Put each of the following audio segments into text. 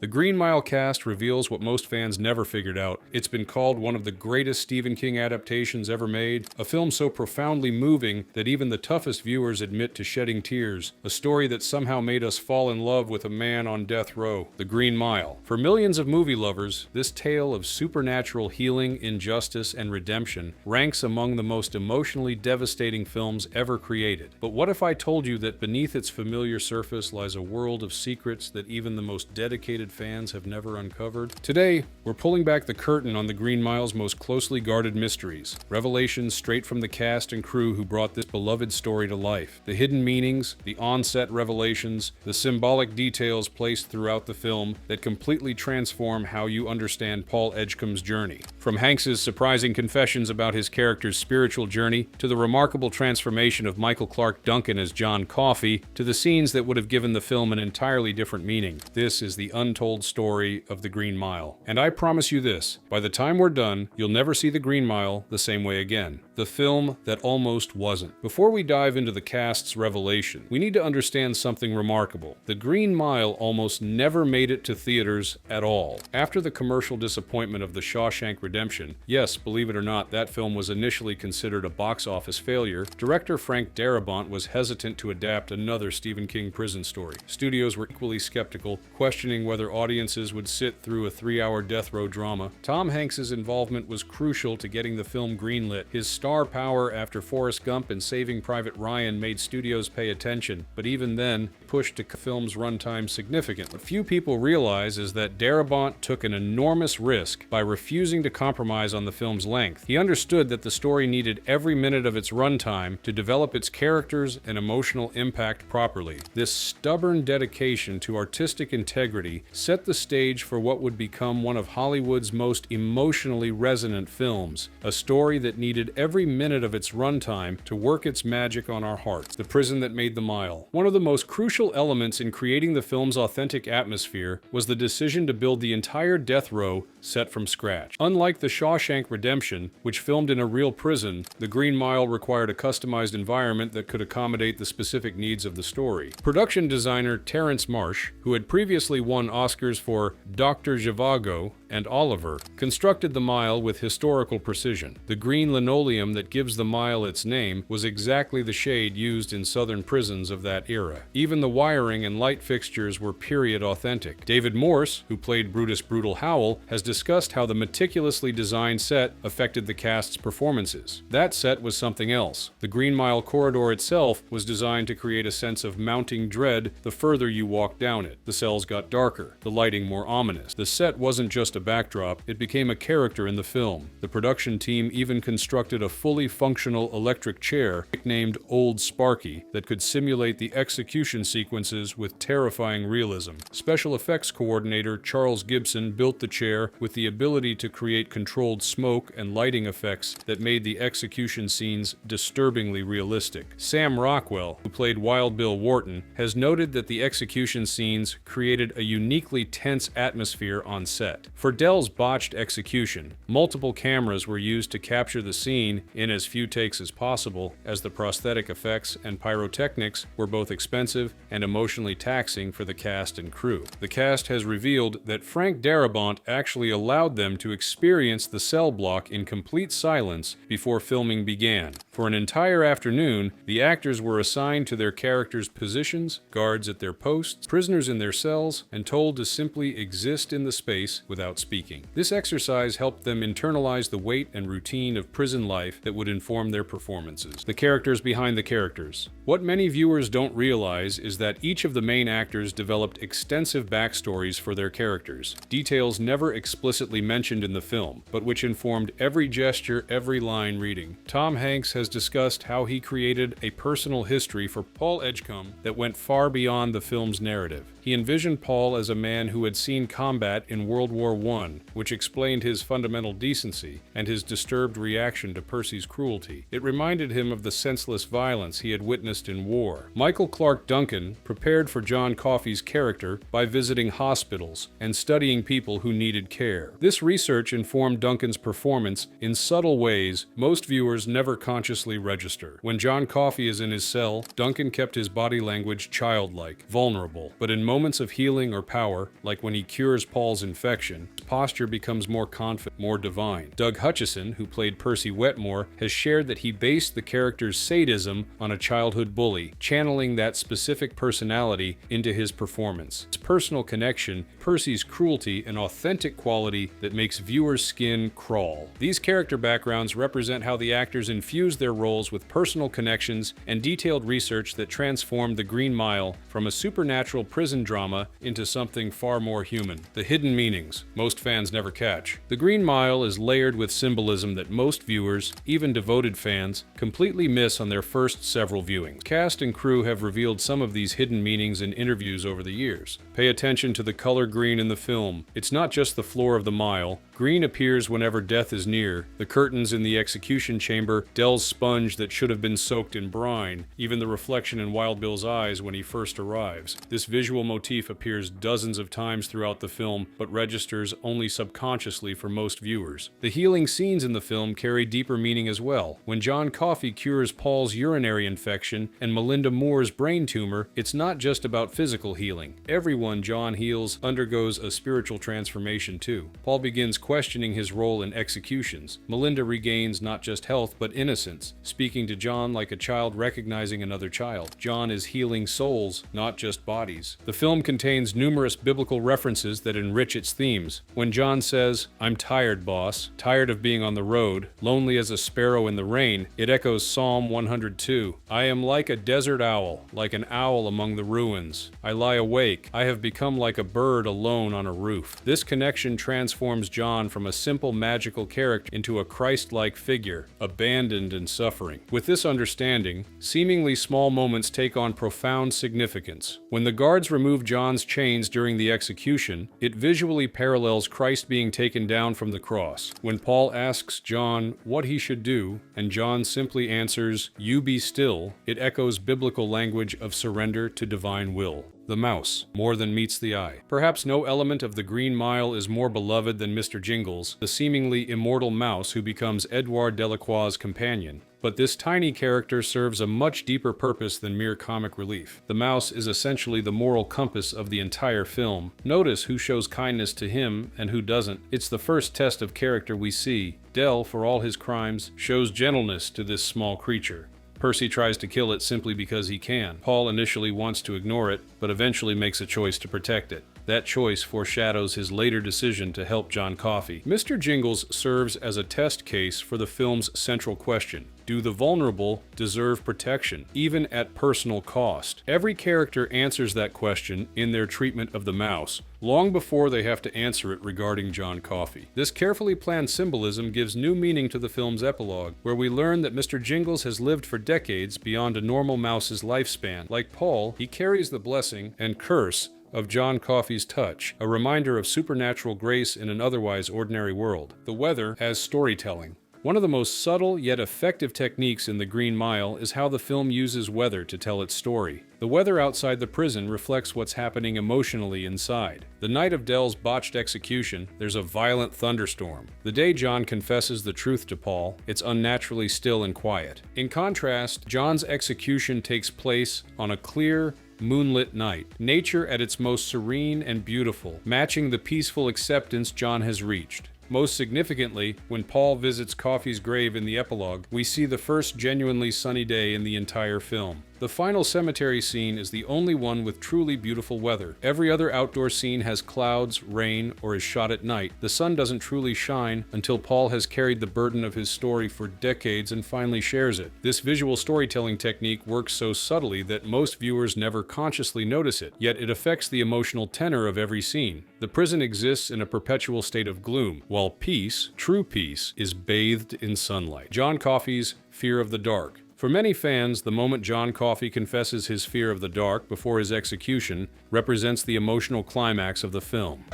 The Green Mile cast reveals what most fans never figured out. It's been called one of the greatest Stephen King adaptations ever made, a film so profoundly moving that even the toughest viewers admit to shedding tears, a story that somehow made us fall in love with a man on death row. The Green Mile. For millions of movie lovers, this tale of supernatural healing, injustice, and redemption ranks among the most emotionally devastating films ever created. But what if I told you that beneath its familiar surface lies a world of secrets that even the most dedicated fans have never uncovered? Today, we're pulling back the curtain on the Green Mile's most closely guarded mysteries, revelations straight from the cast and crew who brought this beloved story to life, the hidden meanings, the on-set revelations, the symbolic details placed throughout the film that completely transform how you understand Paul Edgecombe's journey. From Hanks's surprising confessions about his character's spiritual journey, to the remarkable transformation of Michael Clarke Duncan as John Coffey, to the scenes that would have given the film an entirely different meaning. This is the untold story of the Green Mile. And I promise you this, by the time we're done, you'll never see the Green Mile the same way again. The film that almost wasn't. Before we dive into the cast's revelation, we need to understand something remarkable. The Green Mile almost never made it to theaters at all. After the commercial disappointment of The Shawshank Redemption, yes, believe it or not, that film was initially considered a box office failure, director Frank Darabont was hesitant to adapt another Stephen King prison story. Studios were equally skeptical, questioning whether audiences would sit through a 3-hour death row drama. Tom Hanks's involvement was crucial to getting the film greenlit. His star power after Forrest Gump and Saving Private Ryan made studios pay attention, but even then, pushed the film's runtime significantly. What few people realize is that Darabont took an enormous risk by refusing to compromise on the film's length. He understood that the story needed every minute of its runtime to develop its characters and emotional impact properly. This stubborn dedication to artistic integrity set the stage for what would become one of Hollywood's most emotionally resonant films, a story that needed every minute of its runtime to work its magic on our hearts. The Prison That Made the Mile. One of the most crucial elements in creating the film's authentic atmosphere was the decision to build the entire death row set from scratch. Unlike The Shawshank Redemption, which filmed in a real prison, The Green Mile required a customized environment that could accommodate the specific needs of the story. Production designer Terrence Marsh, who had previously won Oscars for Dr. Zhivago and Oliver, constructed the mile with historical precision. The green linoleum that gives the mile its name was exactly the shade used in southern prisons of that era. Even the wiring and light fixtures were period authentic. David Morse, who played Brutus Brutal Howell, has discussed how the meticulously designed set affected the cast's performances. That set was something else. The Green Mile corridor itself was designed to create a sense of mounting dread the further you walked down it. The cells got darker, the lighting more ominous. The set wasn't just a backdrop, it became a character in the film. The production team even constructed a fully functional electric chair, nicknamed Old Sparky, that could simulate the execution sequences with terrifying realism. Special effects coordinator Charles Gibson built the chair with the ability to create controlled smoke and lighting effects that made the execution scenes disturbingly realistic. Sam Rockwell, who played Wild Bill Wharton, has noted that the execution scenes created a uniquely tense atmosphere on set. For Dell's botched execution, multiple cameras were used to capture the scene in as few takes as possible, as the prosthetic effects and pyrotechnics were both expensive and emotionally taxing for the cast and crew. The cast has revealed that Frank Darabont actually allowed them to experience the cell block in complete silence before filming began. For an entire afternoon, the actors were assigned to their characters' positions, guards at their posts, prisoners in their cells, and told to simply exist in the space without speaking. This exercise helped them internalize the weight and routine of prison life that would inform their performances. The characters behind the characters. What many viewers don't realize is that each of the main actors developed extensive backstories for their characters, details never explicitly mentioned in the film, but which informed every gesture, every line reading. Tom Hanks has discussed how he created a personal history for Paul Edgecombe that went far beyond the film's narrative. He envisioned Paul as a man who had seen combat in World War I, which explained his fundamental decency and his disturbed reaction to Percy's cruelty. It reminded him of the senseless violence he had witnessed in war. Michael Clarke Duncan prepared for John Coffey's character by visiting hospitals and studying people who needed care. This research informed Duncan's performance in subtle ways most viewers never consciously register. When John Coffey is in his cell, Duncan kept his body language childlike, vulnerable, but in moments moments of healing or power, like when he cures Paul's infection, his posture becomes more confident, more divine. Doug Hutchison, who played Percy Wetmore, has shared that he based the character's sadism on a childhood bully, channeling that specific personality into his performance. His personal connection, Percy's cruelty, an authentic quality that makes viewers' skin crawl. These character backgrounds represent how the actors infused their roles with personal connections and detailed research that transformed The Green Mile from a supernatural prison drama into something far more human. The hidden meanings most fans never catch. The Green Mile is layered with symbolism that most viewers, even devoted fans, completely miss on their first several viewings. Cast and crew have revealed some of these hidden meanings in interviews over the years. Pay attention to the color green in the film. It's not just the floor of the mile. Green appears whenever death is near. The curtains in the execution chamber, Dell's sponge that should have been soaked in brine, even the reflection in Wild Bill's eyes when he first arrives. This visual motif appears dozens of times throughout the film, but registers only subconsciously for most viewers. The healing scenes in the film carry deeper meaning as well. When John Coffey cures Paul's urinary infection and Melinda Moore's brain tumor, it's not just about physical healing. Everyone John heals undergoes a spiritual transformation too. Paul begins questioning his role in executions. Melinda regains not just health but innocence, speaking to John like a child recognizing another child. John is healing souls, not just bodies. The film contains numerous biblical references that enrich its themes. When John says, "I'm tired, boss, tired of being on the road, lonely as a sparrow in the rain," it echoes Psalm 102. "I am like a desert owl, like an owl among the ruins. I lie awake. I have become like a bird alone on a roof." This connection transforms John from a simple magical character into a Christ-like figure, abandoned and suffering. With this understanding, seemingly small moments take on profound significance. When the guards remove John's chains during the execution, it visually parallels Christ being taken down from the cross. When Paul asks John what he should do, and John simply answers, "You be still," it echoes biblical language of surrender to divine will. The mouse, more than meets the eye. Perhaps no element of The Green Mile is more beloved than Mr. Jingles, the seemingly immortal mouse who becomes Edouard Delacroix's companion. But this tiny character serves a much deeper purpose than mere comic relief. The mouse is essentially the moral compass of the entire film. Notice who shows kindness to him and who doesn't. It's the first test of character we see. Dell, for all his crimes, shows gentleness to this small creature. Percy tries to kill it simply because he can. Paul initially wants to ignore it, but eventually makes a choice to protect it. That choice foreshadows his later decision to help John Coffey. Mr. Jingles serves as a test case for the film's central question. Do the vulnerable deserve protection, even at personal cost? Every character answers that question in their treatment of the mouse, long before they have to answer it regarding John Coffey. This carefully planned symbolism gives new meaning to the film's epilogue, where we learn that Mr. Jingles has lived for decades beyond a normal mouse's lifespan. Like Paul, he carries the blessing and curse of John Coffey's touch, a reminder of supernatural grace in an otherwise ordinary world. The weather as storytelling. One of the most subtle yet effective techniques in The Green Mile is how the film uses weather to tell its story. The weather outside the prison reflects what's happening emotionally inside. The night of Dell's botched execution, there's a violent thunderstorm. The day John confesses the truth to Paul, it's unnaturally still and quiet. In contrast, John's execution takes place on a clear, moonlit night, nature at its most serene and beautiful, matching the peaceful acceptance John has reached. Most significantly, when Paul visits Coffey's grave in the epilogue, we see the first genuinely sunny day in the entire film. The final cemetery scene is the only one with truly beautiful weather. Every other outdoor scene has clouds, rain, or is shot at night. The sun doesn't truly shine until Paul has carried the burden of his story for decades and finally shares it. This visual storytelling technique works so subtly that most viewers never consciously notice it, yet it affects the emotional tenor of every scene. The prison exists in a perpetual state of gloom, while peace, true peace, is bathed in sunlight. John Coffey's fear of the dark. For many fans, the moment John Coffey confesses his fear of the dark before his execution represents the emotional climax of the film.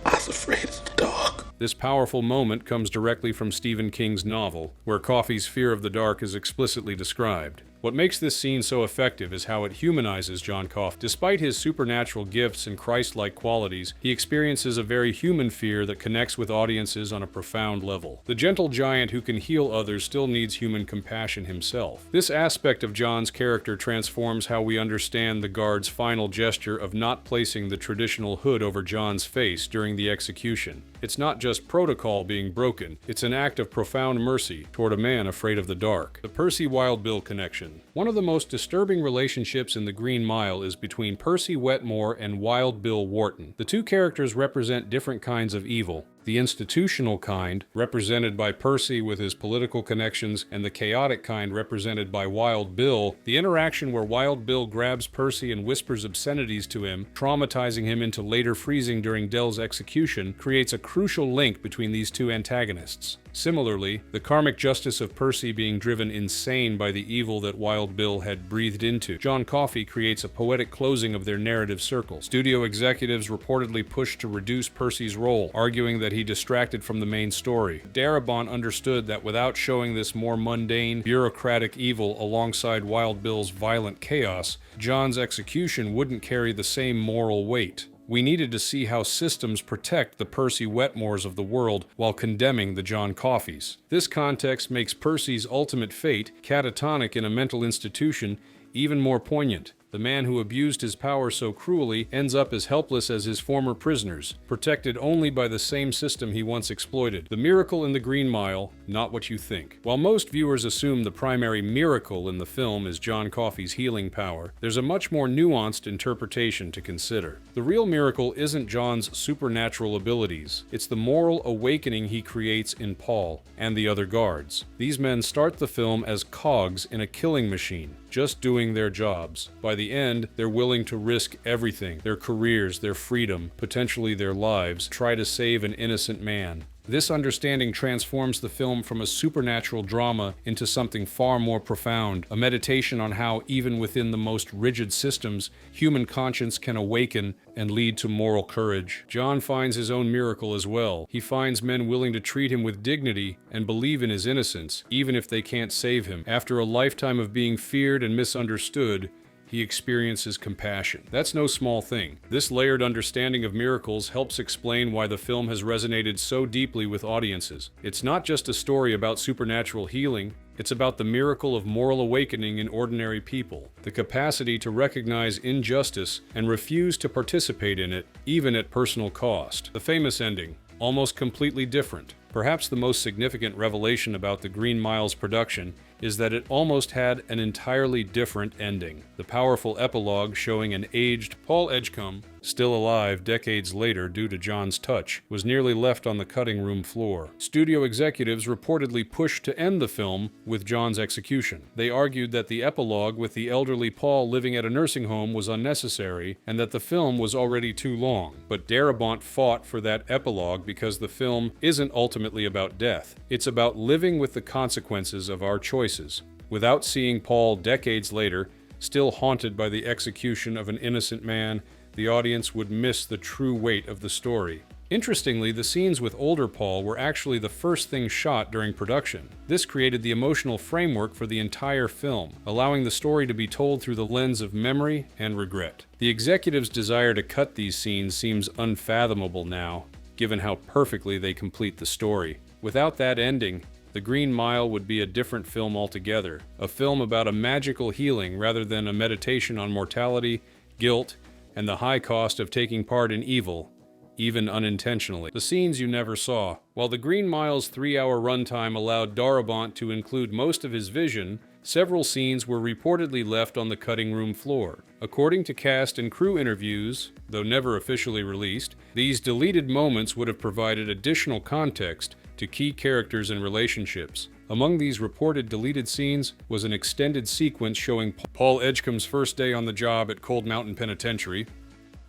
I was afraid of the dark. This powerful moment comes directly from Stephen King's novel, where Coffey's fear of the dark is explicitly described. What makes this scene so effective is how it humanizes John Coffey. Despite his supernatural gifts and Christ-like qualities, he experiences a very human fear that connects with audiences on a profound level. The gentle giant who can heal others still needs human compassion himself. This aspect of John's character transforms how we understand the guard's final gesture of not placing the traditional hood over John's face during the execution. It's not just protocol being broken, it's an act of profound mercy toward a man afraid of the dark. The Percy Wild Bill connection. One of the most disturbing relationships in The Green Mile is between Percy Wetmore and Wild Bill Wharton. The two characters represent different kinds of evil. The institutional kind, represented by Percy with his political connections, and the chaotic kind represented by Wild Bill. The interaction where Wild Bill grabs Percy and whispers obscenities to him, traumatizing him into later freezing during Dell's execution, creates a crucial link between these two antagonists. Similarly, the karmic justice of Percy being driven insane by the evil that Wild Bill had breathed into John Coffey creates a poetic closing of their narrative circle. Studio executives reportedly pushed to reduce Percy's role, arguing that he distracted from the main story. Darabont understood that without showing this more mundane, bureaucratic evil alongside Wild Bill's violent chaos, John's execution wouldn't carry the same moral weight. We needed to see how systems protect the Percy Wetmores of the world while condemning the John Coffeys. This context makes Percy's ultimate fate, catatonic in a mental institution, even more poignant. The man who abused his power so cruelly ends up as helpless as his former prisoners, protected only by the same system he once exploited. The miracle in The Green Mile, not what you think. While most viewers assume the primary miracle in the film is John Coffey's healing power, there's a much more nuanced interpretation to consider. The real miracle isn't John's supernatural abilities, it's the moral awakening he creates in Paul and the other guards. These men start the film as cogs in a killing machine, just doing their jobs. By the end, they're willing to risk everything, their careers, their freedom, potentially their lives, try to save an innocent man. This understanding transforms the film from a supernatural drama into something far more profound, a meditation on how, even within the most rigid systems, human conscience can awaken and lead to moral courage. John finds his own miracle as well. He finds men willing to treat him with dignity and believe in his innocence, even if they can't save him. After a lifetime of being feared and misunderstood, he experiences compassion. That's no small thing. This layered understanding of miracles helps explain why the film has resonated so deeply with audiences. It's not just a story about supernatural healing, it's about the miracle of moral awakening in ordinary people, the capacity to recognize injustice and refuse to participate in it, even at personal cost. The famous ending, almost completely different. Perhaps the most significant revelation about The Green Mile's production is that it almost had an entirely different ending. The powerful epilogue showing an aged Paul Edgecombe, still alive decades later due to John's touch, was nearly left on the cutting room floor. Studio executives reportedly pushed to end the film with John's execution. They argued that the epilogue with the elderly Paul living at a nursing home was unnecessary and that the film was already too long. But Darabont fought for that epilogue because the film isn't ultimately about death. It's about living with the consequences of our choices. Without seeing Paul decades later, still haunted by the execution of an innocent man, the audience would miss the true weight of the story. Interestingly, the scenes with older Paul were actually the first things shot during production. This created the emotional framework for the entire film, allowing the story to be told through the lens of memory and regret. The executives' desire to cut these scenes seems unfathomable now, given how perfectly they complete the story. Without that ending, The Green Mile would be a different film altogether, a film about a magical healing rather than a meditation on mortality, guilt, and the high cost of taking part in evil, even unintentionally. The scenes you never saw. While The Green Mile's 3-hour runtime allowed Darabont to include most of his vision, several scenes were reportedly left on the cutting room floor. According to cast and crew interviews, though never officially released, these deleted moments would have provided additional context to key characters and relationships. Among these reported deleted scenes was an extended sequence showing Paul Edgecombe's first day on the job at Cold Mountain Penitentiary.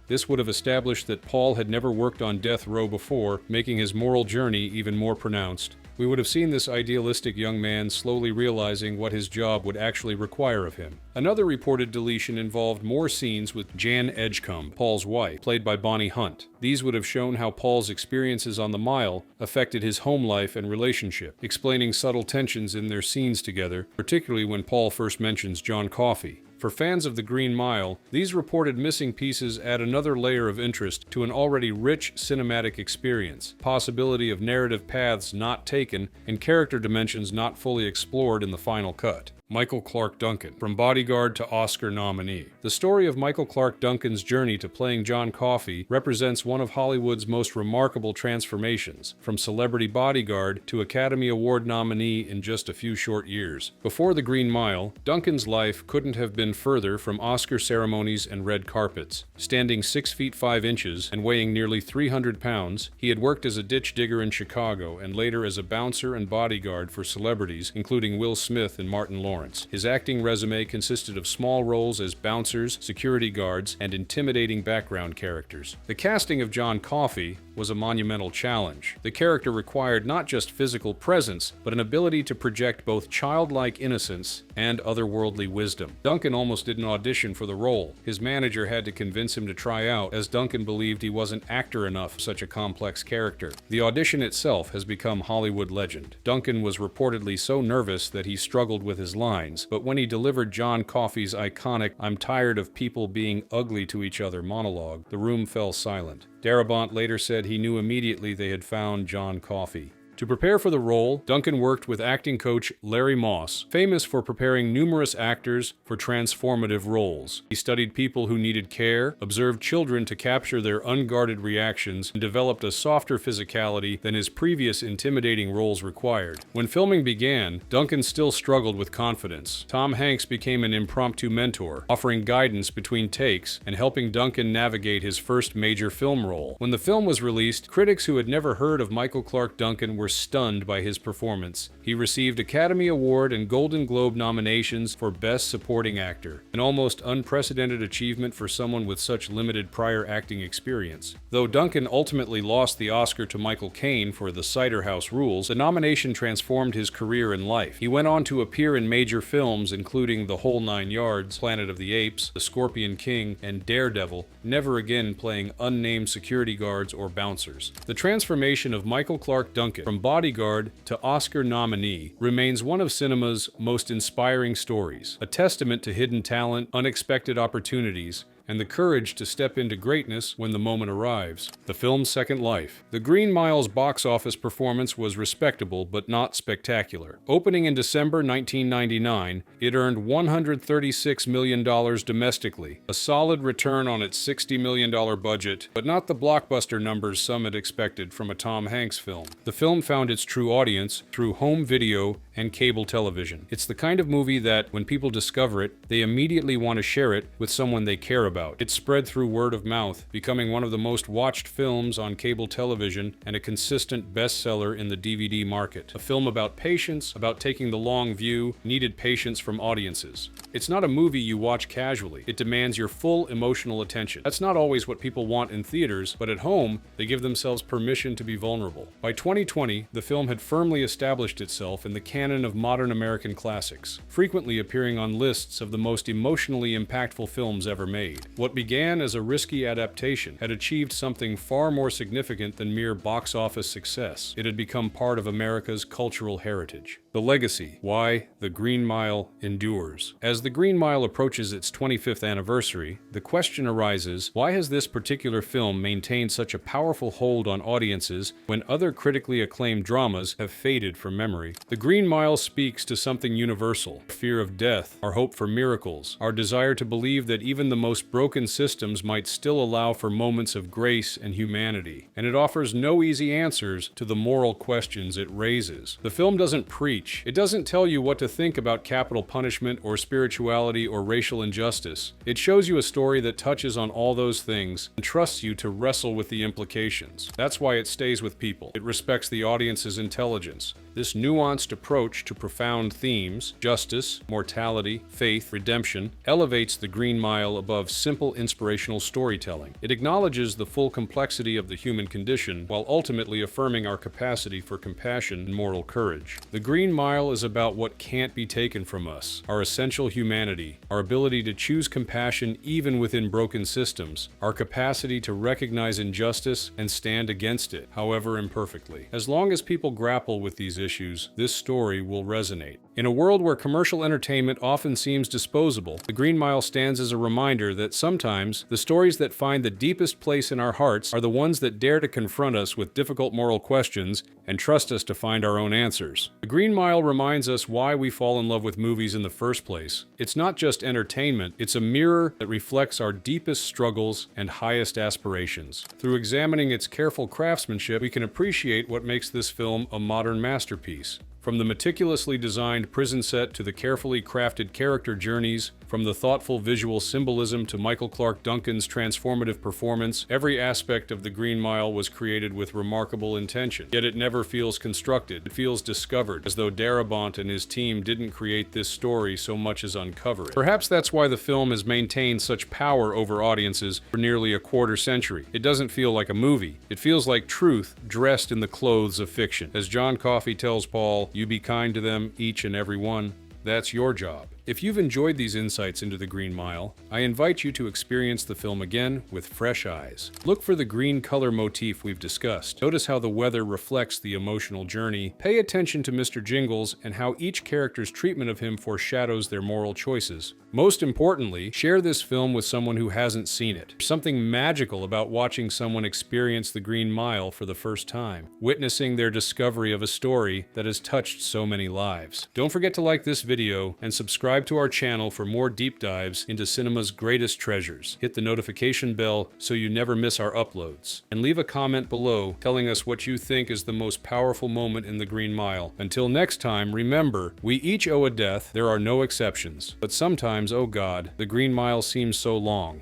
This would have established that Paul had never worked on death row before, making his moral journey even more pronounced. We would have seen this idealistic young man slowly realizing what his job would actually require of him. Another reported deletion involved more scenes with Jan Edgecombe, Paul's wife, played by Bonnie Hunt. These would have shown how Paul's experiences on the mile affected his home life and relationship, explaining subtle tensions in their scenes together, particularly when Paul first mentions John Coffey. For fans of the Green Mile, these reported missing pieces add another layer of interest to an already rich cinematic experience, possibility of narrative paths not taken, and character dimensions not fully explored in the final cut. Michael Clarke Duncan, from bodyguard to Oscar nominee. The story of Michael Clarke Duncan's journey to playing John Coffey represents one of Hollywood's most remarkable transformations, from celebrity bodyguard to Academy Award nominee in just a few short years. Before The Green Mile, Duncan's life couldn't have been further from Oscar ceremonies and red carpets. Standing 6 feet 5 inches and weighing nearly 300 pounds, he had worked as a ditch digger in Chicago and later as a bouncer and bodyguard for celebrities, including Will Smith and Martin Lawrence. His acting resume consisted of small roles as bouncers, security guards, and intimidating background characters. The casting of John Coffey was a monumental challenge. The character required not just physical presence, but an ability to project both childlike innocence and otherworldly wisdom. Duncan almost didn't audition for the role. His manager had to convince him to try out, as Duncan believed he wasn't actor enough for such a complex character. The audition itself has become Hollywood legend. Duncan was reportedly so nervous that he struggled with his lines, but when he delivered John Coffey's iconic "I'm tired of people being ugly to each other" monologue, the room fell silent. Darabont later said he knew immediately they had found John Coffey. To prepare for the role, Duncan worked with acting coach Larry Moss, famous for preparing numerous actors for transformative roles. He studied people who needed care, observed children to capture their unguarded reactions, and developed a softer physicality than his previous intimidating roles required. When filming began, Duncan still struggled with confidence. Tom Hanks became an impromptu mentor, offering guidance between takes and helping Duncan navigate his first major film role. When the film was released, critics who had never heard of Michael Clarke Duncan were stunned by his performance. He received Academy Award and Golden Globe nominations for Best Supporting Actor, an almost unprecedented achievement for someone with such limited prior acting experience. Though Duncan ultimately lost the Oscar to Michael Caine for The Cider House Rules, the nomination transformed his career and life. He went on to appear in major films including The Whole Nine Yards, Planet of the Apes, The Scorpion King, and Daredevil, never again playing unnamed security guards or bouncers. The transformation of Michael Clarke Duncan from bodyguard to Oscar nominee remains one of cinema's most inspiring stories, a testament to hidden talent, unexpected opportunities, and the courage to step into greatness when the moment arrives. The film's second life. The Green Mile's box office performance was respectable but not spectacular. Opening in December 1999, it earned $136 million domestically, a solid return on its $60 million budget, but not the blockbuster numbers some had expected from a Tom Hanks film. The film found its true audience through home video and cable television. It's the kind of movie that, when people discover it, they immediately want to share it with someone they care about. It spread through word of mouth, becoming one of the most watched films on cable television and a consistent bestseller in the DVD market. A film about patience, about taking the long view, needed patience from audiences. It's not a movie you watch casually. It demands your full emotional attention. That's not always what people want in theaters, but at home, they give themselves permission to be vulnerable. By 2020, the film had firmly established itself in the canon of modern American classics, frequently appearing on lists of the most emotionally impactful films ever made. What began as a risky adaptation had achieved something far more significant than mere box office success. It had become part of America's cultural heritage. The legacy, why The Green Mile endures. As The Green Mile approaches its 25th anniversary, the question arises, why has this particular film maintained such a powerful hold on audiences when other critically acclaimed dramas have faded from memory? The Green Mile speaks to something universal: fear of death, our hope for miracles, our desire to believe that even the most broken systems might still allow for moments of grace and humanity. And it offers no easy answers to the moral questions it raises. The film doesn't preach. It doesn't tell you what to think about capital punishment or spiritual spirituality, or racial injustice. It shows you a story that touches on all those things and trusts you to wrestle with the implications. That's why it stays with people. It respects the audience's intelligence. This nuanced approach to profound themes, justice, mortality, faith, redemption, elevates The Green Mile above simple inspirational storytelling. It acknowledges the full complexity of the human condition while ultimately affirming our capacity for compassion and moral courage. The Green Mile is about what can't be taken from us, our essential humanity, our ability to choose compassion even within broken systems, our capacity to recognize injustice and stand against it, however imperfectly. As long as people grapple with these issues, this story will resonate. In a world where commercial entertainment often seems disposable, The Green Mile stands as a reminder that sometimes the stories that find the deepest place in our hearts are the ones that dare to confront us with difficult moral questions and trust us to find our own answers. The Green Mile reminds us why we fall in love with movies in the first place. It's not just entertainment, it's a mirror that reflects our deepest struggles and highest aspirations. Through examining its careful craftsmanship, we can appreciate what makes this film a modern masterpiece. From the meticulously designed prison set to the carefully crafted character journeys, from the thoughtful visual symbolism to Michael Clarke Duncan's transformative performance, every aspect of The Green Mile was created with remarkable intention. Yet it never feels constructed. It feels discovered, as though Darabont and his team didn't create this story so much as uncover it. Perhaps that's why the film has maintained such power over audiences for nearly a quarter century. It doesn't feel like a movie. It feels like truth dressed in the clothes of fiction. As John Coffey tells Paul, "You be kind to them, each and every one. That's your job." If you've enjoyed these insights into The Green Mile, I invite you to experience the film again with fresh eyes. Look for the green color motif we've discussed. Notice how the weather reflects the emotional journey. Pay attention to Mr. Jingles and how each character's treatment of him foreshadows their moral choices. Most importantly, share this film with someone who hasn't seen it. There's something magical about watching someone experience The Green Mile for the first time, witnessing their discovery of a story that has touched so many lives. Don't forget to like this video and subscribe to our channel for more deep dives into cinema's greatest treasures. Hit the notification bell so you never miss our uploads. And leave a comment below telling us what you think is the most powerful moment in The Green Mile. Until next time, remember, we each owe a death, there are no exceptions. But sometimes, oh God, The Green Mile seems so long.